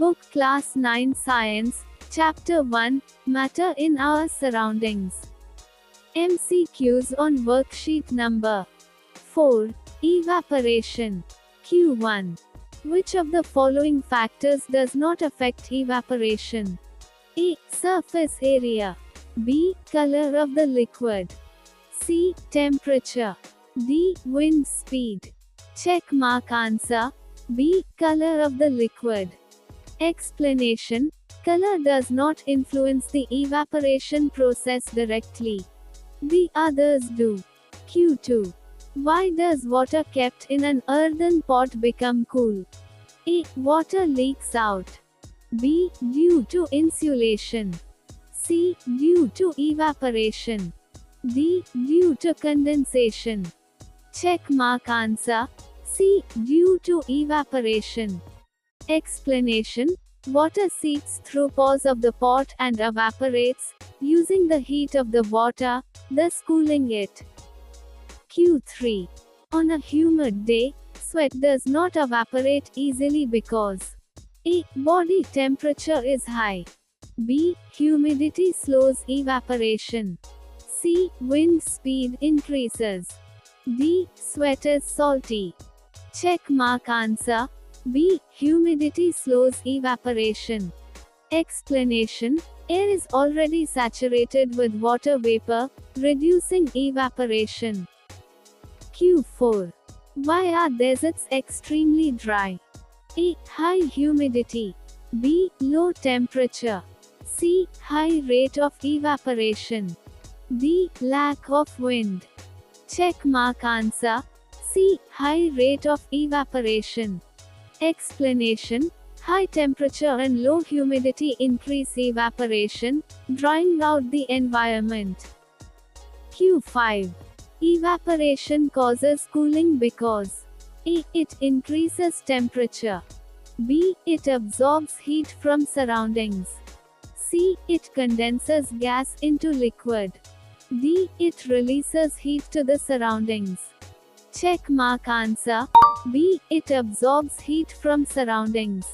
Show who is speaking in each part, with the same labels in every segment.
Speaker 1: Book Class 9 Science, Chapter 1, Matter in Our Surroundings. MCQs on worksheet number 4. Evaporation. Q1. Which of the following factors does not affect evaporation? A. Surface area. B. Color of the liquid. C. Temperature. D. Wind speed. Check mark answer. B. Color of the liquid. Explanation. Color does not influence the evaporation process directly. The others do. Q2. Why does water kept in an earthen pot become cool? A. Water leaks out. B. Due to insulation. C. Due to evaporation. D. Due to condensation. Check mark answer. C. Due to evaporation. Explanation. Water seeps through pores of the pot and evaporates, using the heat of the water, thus cooling it. Q3. On a humid day, sweat does not evaporate easily because A. Body temperature is high. B. Humidity slows evaporation. C. Wind speed increases. D. Sweat is salty. Check mark answer. B. Humidity slows evaporation. Explanation. Air is already saturated with water vapor, reducing evaporation. Q4. Why are deserts extremely dry? A. High humidity. B. Low temperature. C. High rate of evaporation. D. Lack of wind. Check mark answer. C. High rate of evaporation. Explanation. High temperature and low humidity increase evaporation, drying out the environment. Q5. Evaporation causes cooling because A. It increases temperature. B. It absorbs heat from surroundings. C. It condenses gas into liquid. D. It releases heat to the surroundings. Check mark answer. B. It absorbs heat from surroundings.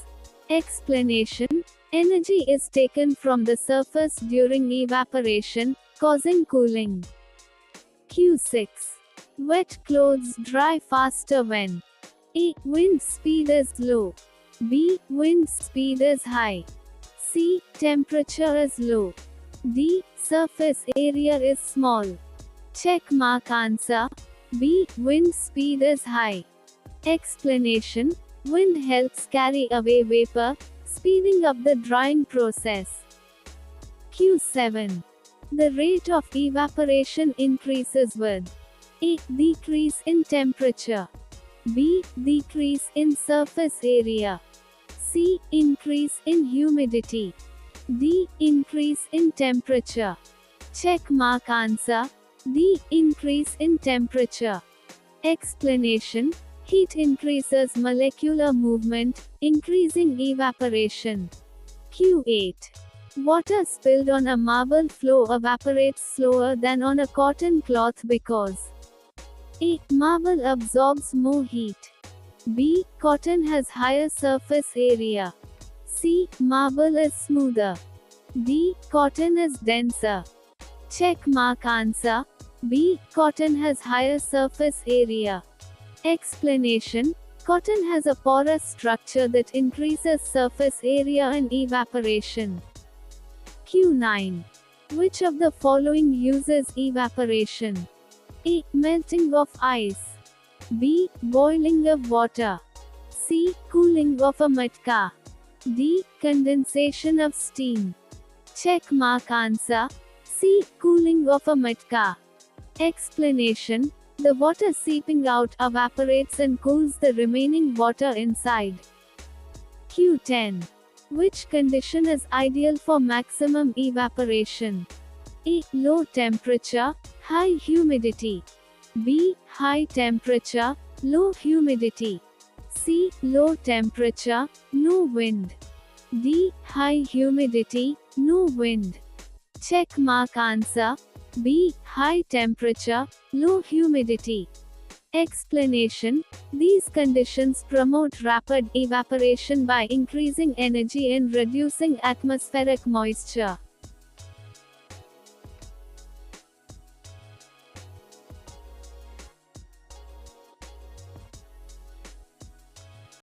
Speaker 1: Explanation. Energy is taken from the surface during evaporation, causing cooling. Q6. Wet clothes dry faster when A. Wind speed is low. B. Wind speed is high. C. Temperature is low. D. Surface area is small. Check mark answer. B. Wind speed is high. Explanation. Wind helps carry away vapor, speeding up the drying process. Q7. The rate of evaporation increases with A. Decrease in temperature. B. Decrease in surface area. C. Increase in humidity. D. Increase in temperature. Check mark answer. D. Increase in temperature. Explanation. Heat increases molecular movement, increasing evaporation. Q8. Water spilled on a marble floor evaporates slower than on a cotton cloth because A. Marble absorbs more heat. B. Cotton has higher surface area. C. Marble is smoother. D. Cotton is denser. Check mark answer. B. Cotton has higher surface area. Explanation. Cotton has a porous structure that increases surface area and evaporation. Q9. Which of the following uses evaporation? A. Melting of ice. B. Boiling of water. C. Cooling of a matka. D. Condensation of steam. Check mark answer. C. Cooling of a matka. Explanation. The water seeping out evaporates and cools the remaining water inside. Q10. Which condition is ideal for maximum evaporation? A. Low temperature, high humidity. B. High temperature, low humidity. C. Low temperature, no wind. D. High humidity, no wind. Check mark answer. B. High temperature, low humidity. Explanation: these conditions promote rapid evaporation by increasing energy and reducing atmospheric moisture.